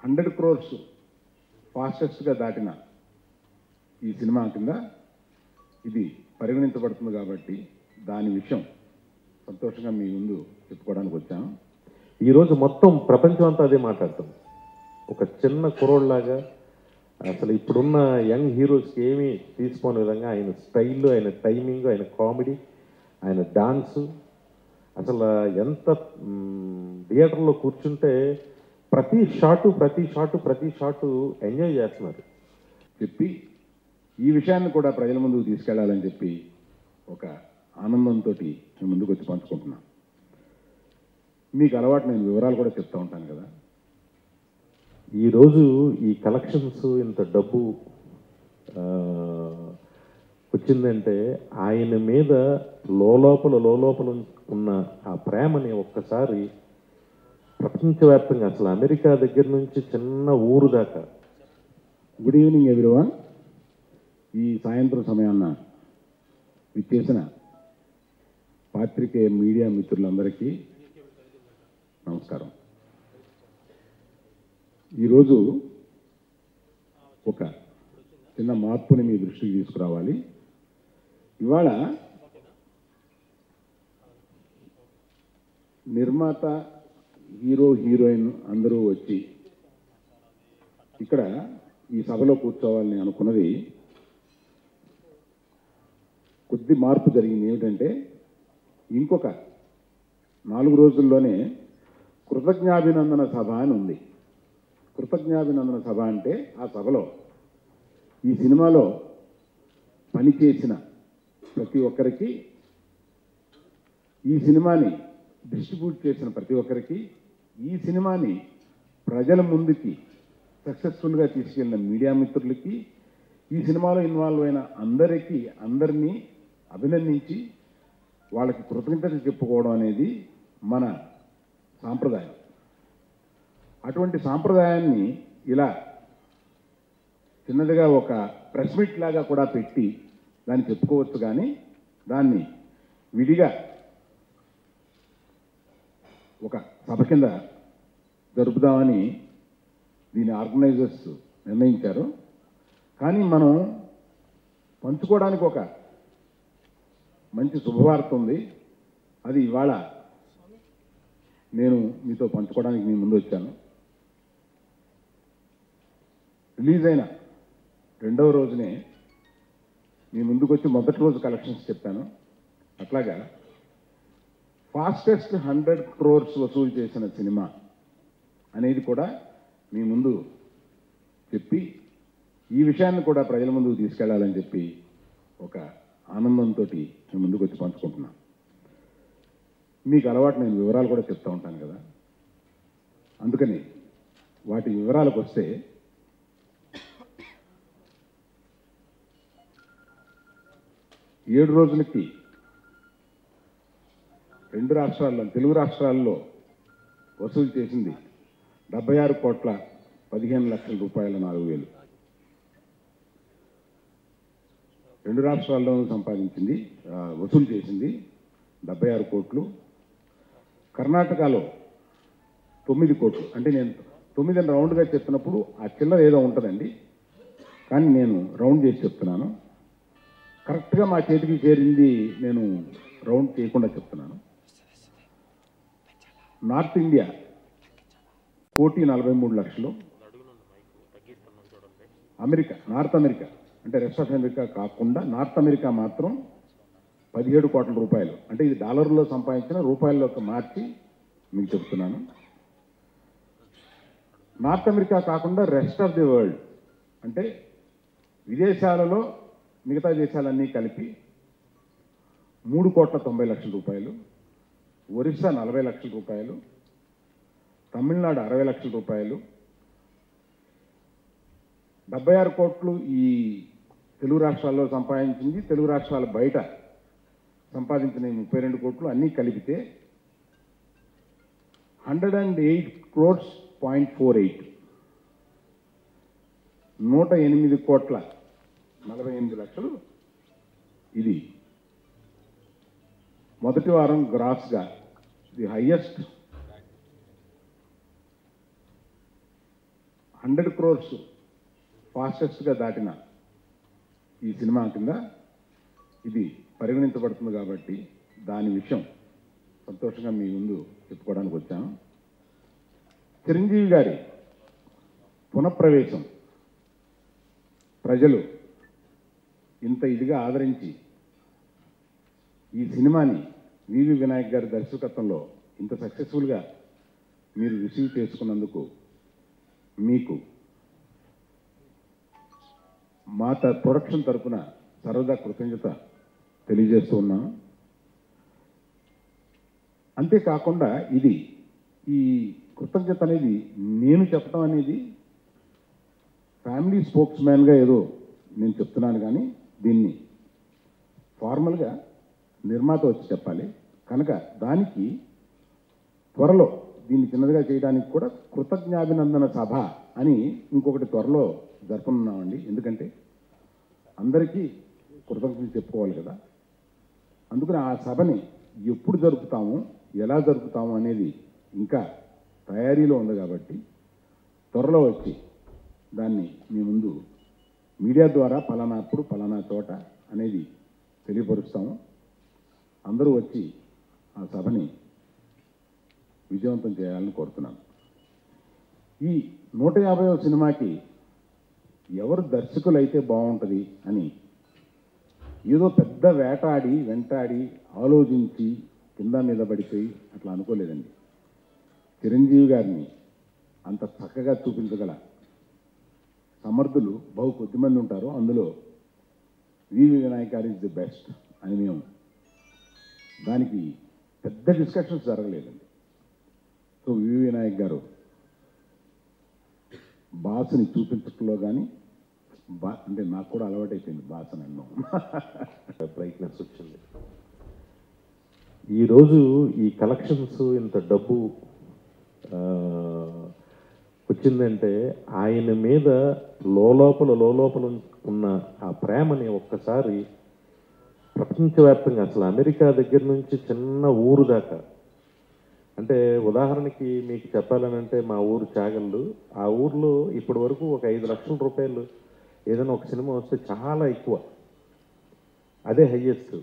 100 crores ఫాస్టెస్ట్గా దాటిన ఈ cinema కింద ఇది పరిగణించబడుతుంది కాబట్టి దాని విషయం సంతోషంగా మీ ముందు చెప్పుకోవడానికి వచ్చాను. ఈరోజు మొత్తం ప్రపంచం అంతా అదే మాట్లాడుతుంది. ఒక చిన్న కుర్రోడ్లాగా అసలు ఇప్పుడున్న యంగ్ హీరోస్కి ఏమీ తీసుకోని విధంగా ఆయన స్టైల్, ఆయన టైమింగ్, ఆయన కామెడీ, ఆయన డాన్సు, అసలు ఎంత థియేటర్లో కూర్చుంటే ప్రతి షాటు ఎంజాయ్ చేస్తున్నారు. చెప్పి ఈ విషయాన్ని కూడా ప్రజల ముందుకు తీసుకెళ్లాలని చెప్పి ఒక ఆనందంతో నేను ముందుకు వచ్చి పంచుకుంటున్నాను. మీకు అలవాటు నేను వివరాలు కూడా చెప్తూ ఉంటాను కదా. ఈరోజు ఈ కలెక్షన్స్ ఇంత డబ్బు వచ్చిందంటే ఆయన మీద లోలోపల ఉన్న ఆ ప్రేమని ఒక్కసారి ప్రపంచవ్యాప్తంగా అసలు అమెరికా దగ్గర నుంచి చిన్న ఊరు దాకా. Good evening everyone. ఈ సాయంత్రం సమయాన్న విచ్చేసిన పాత్రికేయ మీడియా మిత్రులందరికీ నమస్కారం. ఈరోజు ఒక చిన్న మార్పుని మీ దృష్టికి తీసుకురావాలి. ఇవాళ నిర్మాత, హీరో, హీరోయిన్ అందరూ వచ్చి ఇక్కడ ఈ సభలో కూర్చోవాలని అనుకున్నది కొద్ది మార్పు జరిగింది. ఏమిటంటే ఇంకొక 4 రోజుల్లోనే కృతజ్ఞాభినందన సభ అని ఉంది. కృతజ్ఞాభినందన సభ అంటే ఆ సభలో ఈ సినిమాలో పనిచేసిన ప్రతి ఒక్కరికి, ఈ సినిమాని డిస్ట్రిబ్యూట్ చేసిన ప్రతి ఒక్కరికి, ఈ సినిమాని ప్రజల ముందుకి సక్సెస్ఫుల్గా తీసుకెళ్ళిన మీడియా మిత్రులకి, ఈ సినిమాలో ఇన్వాల్వ్ అయిన అందరినీ అభినందించి వాళ్ళకి కృతజ్ఞతలు చెప్పుకోవడం అనేది మన సాంప్రదాయం. అటువంటి సాంప్రదాయాన్ని ఇలా చిన్నదిగా ఒక ప్రెస్ మీట్ లాగా కూడా పెట్టి దాన్ని చెప్పుకోవచ్చు, కానీ దాన్ని విడిగా ఒక సభ కింద జరుపుదామని దీని ఆర్గనైజర్స్ నిర్ణయించారు. కానీ మనం పంచుకోవడానికి ఒక మంచి శుభవార్త ఉంది. అది ఇవాళ నేను మీతో పంచుకోవడానికి మీ ముందు వచ్చాను. రిలీజ్ అయిన 2వ రోజునే మీ ముందుకు వచ్చి మొదటి రోజు కలెక్షన్స్ చెప్పాను. అట్లాగా ఫాస్టెస్ట్ 100 crores వసూలు చేసిన సినిమా అనేది కూడా మీ ముందు చెప్పి ఈ విషయాన్ని కూడా ప్రజల ముందుకు తీసుకెళ్లాలని చెప్పి ఒక ఆనందంతో నేను ముందుకు వచ్చి పంచుకుంటున్నాను. మీకు అలవాటు నేను వివరాలు కూడా చెప్తూ ఉంటాను కదా. అందుకని వాటి వివరాలకు వస్తే, ఏడు రోజులకి 2 రాష్ట్రాల్లో, తెలుగు రాష్ట్రాల్లో వసూలు చేసింది 76,15,00,000 2 రాష్ట్రాల్లోనూ సంపాదించింది, వసూలు చేసింది 76 కోట్లు. కర్ణాటకలో 9 కోట్లు. అంటే నేను 9 రౌండ్గా చెప్తున్నప్పుడు ఆ చిల్లర ఏదో ఉంటుందండి, కానీ నేను రౌండ్ చేసి చెప్తున్నాను. కరెక్ట్గా మా చేతికి చేరింది నేను రౌండ్ చేయకుండా చెప్తున్నాను. North India 1,43,00,000. America, north America అంటే రెస్ట్ ఆఫ్ అమెరికా కాకుండా నార్త్ అమెరికా మాత్రం 17 కోట్ల రూపాయలు. అంటే ఇది డాలర్లో సంపాదించిన రూపాయల్లోకి మార్చి మీకు చెప్తున్నాను. నార్త్ అమెరికా కాకుండా రెస్ట్ ఆఫ్ ది వరల్డ్ అంటే విదేశాలలో మిగతా దేశాలన్నీ కలిపి 3,90,00,000 రూపాయలు. ఒరిస్సా 40 లక్షల రూపాయలు. తమిళనాడు 60 లక్షల రూపాయలు. 76 కోట్లు ఈ తెలుగు రాష్ట్రాల్లో సంపాదించింది. తెలుగు రాష్ట్రాల బయట సంపాదించిన 32 కోట్లు అన్నీ కలిపితే 108 crores 0.48, 108 కోట్ల 48 లక్షలు. ఇది మొదటి వారం గ్రాస్గా ది హైయెస్ట్ 100 crores ఫాస్టెస్ట్గా దాటిన ఈ సినిమా కింద ఇది పరిగణించబడుతుంది కాబట్టి దాని విషయం సంతోషంగా మీ ముందు చెప్పుకోవడానికి వచ్చాను. చిరంజీవి గారి పునఃప్రవేశం ప్రజలు ఇంత ఇదిగా ఆదరించి ఈ సినిమాని వివి వినాయక్ గారి దర్శకత్వంలో ఇంత సక్సెస్ఫుల్గా మీరు రిసీవ్ చేసుకున్నందుకు మీకు మా ప్రొడక్షన్ తరపున సర్వదా కృతజ్ఞత తెలియజేస్తూ ఉన్నాను. అంతేకాకుండా ఈ కృతజ్ఞత అనేది నేను చెప్పడం అనేది ఫ్యామిలీ స్పోక్స్ మ్యాన్గా ఏదో నేను చెప్తున్నాను, కానీ దీన్ని ఫార్మల్గా నిర్మాత వచ్చి చెప్పాలి కనుక దానికి త్వరలో దీన్ని చిన్నదిగా చేయడానికి కూడా కృతజ్ఞాభినందన సభ అని ఇంకొకటి త్వరలో జరపనున్నామండి. ఎందుకంటే అందరికీ కృతజ్ఞతలు చెప్పుకోవాలి కదా, అందుకని ఆ సభని ఎప్పుడు జరుపుతాము, ఎలా జరుపుతాము అనేది ఇంకా తయారీలో ఉంది కాబట్టి త్వరలో వచ్చి దాన్ని మీ ముందు మీడియా ద్వారా పలానా అప్పుడు పలానా చోట అనేది తెలియపరుస్తాము. అందరూ వచ్చి ఆ సభని విజయవంతం చేయాలని కోరుతున్నాను. ఈ 150వ సినిమాకి ఎవరు దర్శకులు అయితే బాగుంటుంది అని ఏదో పెద్ద వెంటాడి ఆలోచించి కింద మీద పడిపోయి అట్లా అనుకోలేదండి. చిరంజీవి గారిని అంత చక్కగా చూపించగల సమర్థులు బహు కొద్దిమంది ఉంటారు, అందులో వివి వినాయక్ గారు ఇస్ ది బెస్ట్ అని మేము దానికి పెద్ద డిస్కషన్స్ జరగలేదండి. సో వివి వినాయక్ గారు బాసుని చూపించడంలో కానీ అంటే నాకు కూడా అలవాటైపోయింది బాస్ అని అన్నాం. బ్రైట్నెస్ వచ్చింది. ఈరోజు ఈ కలెక్షన్స్ ఇంత డబ్బు వచ్చిందంటే ఆయన మీద లోలోపల ఉన్న ఆ ప్రేమని ఒక్కసారి ప్రపంచవ్యాప్తంగా అసలు అమెరికా దగ్గర నుంచి చిన్న ఊరు దాకా, అంటే ఉదాహరణకి మీకు చెప్పాలనంటే మా ఊరు చాగళ్ళు, ఆ ఊర్లో ఇప్పటి వరకు ఒక 5 లక్షల రూపాయలు ఏదైనా ఒక సినిమా వస్తే చాలా ఎక్కువ, అదే హయ్యెస్ట్.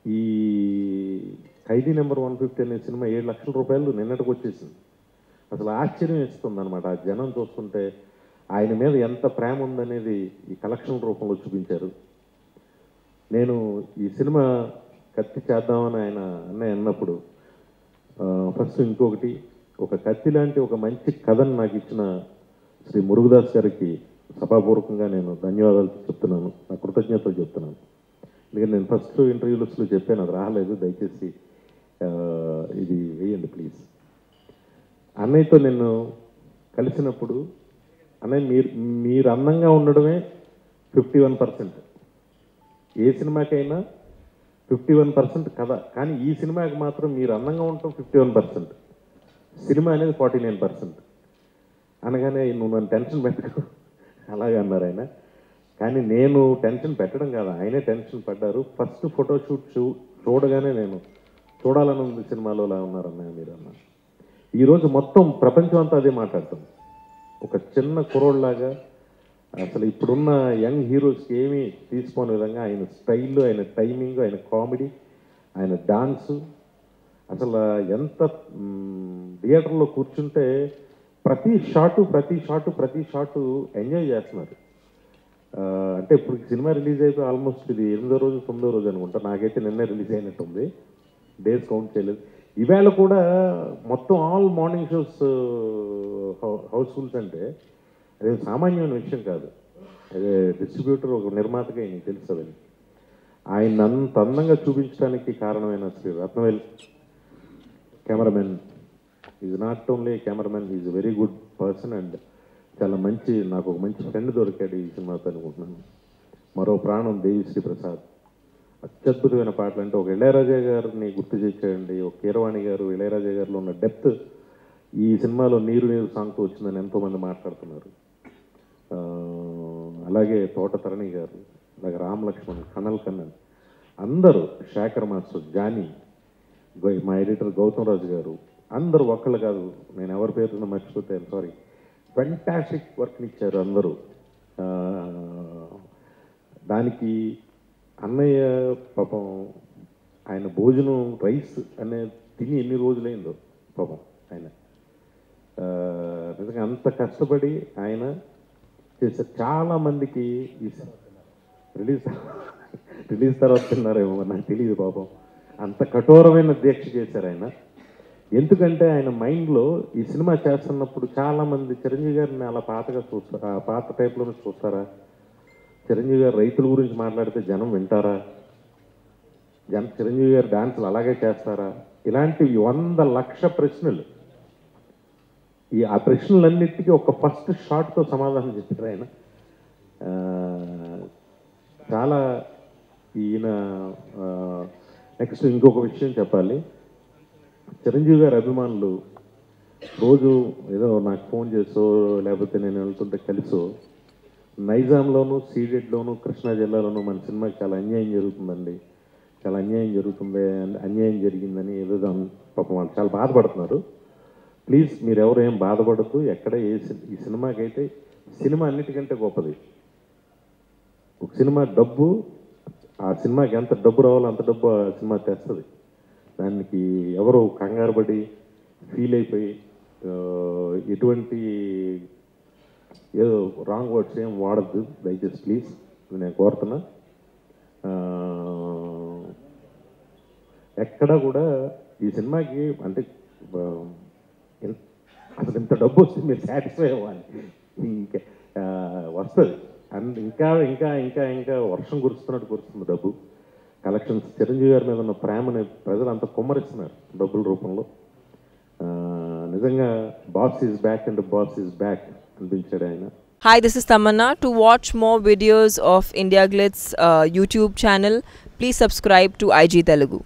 ఈ ఖైదీ నెంబర్ 150 అనే సినిమా 7 లక్షల రూపాయలు నిన్నటికి వచ్చేసింది. అసలు ఆశ్చర్యం ఇస్తుంది అనమాట ఆ జనం చూస్తుంటే ఆయన మీద ఎంత ప్రేమ ఉందనేది ఈ కలెక్షన్ రూపంలో చూపించారు. నేను ఈ సినిమా కత్తి చేద్దామని ఆయన అన్నయ్య అన్నప్పుడు ఫస్ట్ ఇంకొకటి, ఒక కత్తి లాంటి ఒక మంచి కథను నాకు ఇచ్చిన శ్రీ మురుగదాస్ గారికి సభాపూర్వకంగా నేను ధన్యవాదాలు చెప్తున్నాను, నా కృతజ్ఞతలు చెప్తున్నాను. ఎందుకంటే నేను ఫస్ట్ ఇంటర్వ్యూస్లో చెప్పాను, అది రాలేదు, దయచేసి ఇది వేయండి ప్లీజ్. అన్నయ్యతో నేను కలిసినప్పుడు అన్నయ్య మీరు అందంగా ఉండడమే 51%, ఏ సినిమాకైనా 51% కథ, కానీ ఈ సినిమాకి మాత్రం మీరు అందంగా ఉండటం 51%, సినిమా అనేది 49% అనగానే నువ్వు నన్ను టెన్షన్ పెట్టకు అలాగే అన్నారు ఆయన. కానీ నేను టెన్షన్ పెట్టడం కాదు, ఆయనే టెన్షన్ పడ్డారు. ఫస్ట్ ఫోటోషూట్ చూడగానే నేను చూడాలని ఉంది సినిమాలో ఇలా ఉన్నారన్నయ్య మీరు అన్నారు. ఈరోజు మొత్తం ప్రపంచం అంతా అదే మాట్లాడుతుంది. ఒక చిన్న కుర్రోడ్లాగా అసలు ఇప్పుడున్న యంగ్ హీరోస్కి ఏమీ తీసుకోని విధంగా ఆయన స్టైల్, ఆయన టైమింగ్, ఆయన కామెడీ, ఆయన డాన్సు, అసలు ఎంత థియేటర్లో కూర్చుంటే ప్రతి షాటు ఎంజాయ్ చేస్తున్నారు. అంటే ఇప్పుడు సినిమా రిలీజ్ అయిపోయి ఆల్మోస్ట్ ఇది 8వ రోజు 9వ రోజు అనుకుంటా, నాకైతే నిన్నే రిలీజ్ అయినట్టుంది, డేస్ కౌంట్ చేయలేదు. ఈవేళ కూడా మొత్తం ఆల్ మార్నింగ్ షోస్ హౌస్ఫుల్స్ అంటే అదే సామాన్యమైన విషయం కాదు. అదే డిస్ట్రిబ్యూటర్, ఒక నిర్మాతగా నీకు తెలుస్తుంది. ఆయన అంత అందంగా చూపించడానికి కారణమైన Shri Rathnavel cameraman is not only cameraman, is very good person and చాలా మంచి, నాకు ఒక మంచి ఫ్రెండ్ దొరికాడు ఈ సినిమాతో అనుకుంటున్నాను. మరో ప్రాణం దేవిశ్రీ ప్రసాద్, అత్యద్భుతమైన పాటలు. అంటే ఒక ఇళయరాజా గారిని గుర్తు చేసేయండి, ఒక కీరవాణి గారు, ఇళయరాజా గారిలో ఉన్న డెప్త్ ఈ సినిమాలో నీరు సాంగ్తో వచ్చిందని ఎంతోమంది మాట్లాడుతున్నారు. అలాగే తోట తరణి గారు, అలాగే రామ్ లక్ష్మణ్, కనల్ కన్నన్, అందరూ, శేఖర్ మాస్టర్, జానీ, మా ఎడిటర్ గౌతమ్ రాజు గారు, అందరూ ఒక్కళ్ళు కాదు, నేను ఎవరి పేరున మర్చిపోతే సారీ, ఫెంటాస్టిక్ వర్క్ని ఇచ్చారు అందరూ. దానికి అన్నయ్య పాపం ఆయన భోజనం రైస్ అనే తిని ఎన్ని రోజులైందో పాపం ఆయన. నిజంగా అంత కష్టపడి ఆయన చేశారు. చాలామందికి రిలీజ్ తర్వాత తిన్నారేమో నాకు తెలియదు పాపం. అంత కఠోరమైన దీక్ష చేశారు ఆయన. ఎందుకంటే ఆయన మైండ్లో ఈ సినిమా చేస్తున్నప్పుడు చాలామంది చిరంజీవి గారిని అలా పాతగా చూస్తారా, పాత టైప్లోనే చూస్తారా, చిరంజీవి గారు రైతుల గురించి మాట్లాడితే జనం వింటారా, చిరంజీవి గారు డాన్సులు అలాగే చేస్తారా, ఇలాంటివి 100 లక్షల ప్రశ్నలు. ఆ ప్రశ్నలన్నిటికీ ఒక ఫస్ట్ షాట్తో సమాధానం చెప్పారు ఆయన. చాలా ఈయన నెక్స్ట్ ఇంకొక విషయం చెప్పాలి. చిరంజీవి గారి అభిమానులు రోజు ఏదో నాకు ఫోన్ చేసో లేకపోతే నేను వెళ్తుంటే కలిసో నైజాంలోను, సీడెడ్లోను, కృష్ణా జిల్లాలోనూ మన సినిమాకి చాలా అన్యాయం జరుగుతుందండి, చాలా అన్యాయం జరుగుతుంది, అన్యాయం జరిగిందని ఏదో పాపం వాళ్ళు చాలా బాధపడుతున్నారు. ప్లీజ్ మీరు ఎవరు ఏం బాధపడద్దు. ఎక్కడ ఈ సినిమాకైతే సినిమా అన్నిటికంటే గొప్పది. ఒక సినిమా డబ్బు, ఆ సినిమాకి ఎంత డబ్బు రావాలో అంత డబ్బు ఆ సినిమా తెస్తుంది. దానికి ఎవరు కంగారు పడి ఫీల్ అయిపోయి ఎటువంటి ఏదో రాంగ్ వర్డ్స్ ఏం వాడద్దు దయచేసి ప్లీజ్, నేను కోరుతున్నా. ఎక్కడా కూడా ఈ సినిమాకి అంటే అసలు ఇంత డబ్బు వస్తుంది మీరు సాటిస్ఫై అవ్వాలి, ఇంకా వస్తుంది. అండ్ ఇంకా ఇంకా ఇంకా ఇంకా వర్షం కురుస్తున్నట్టు కురుస్తుంది డబ్బు. కలెక్షన్స్ చిరంజీవి గారి మీద ఉన్న ప్రేమని ప్రజలు అంత కుమ్మరిస్తున్నారు డబ్బుల రూపంలో. నిజంగా boss is back and boss is back అనిపించాడు ఆయన. Hi, this is Tamanna. To watch more videos of India Glitz YouTube channel, please subscribe to IG Telugu.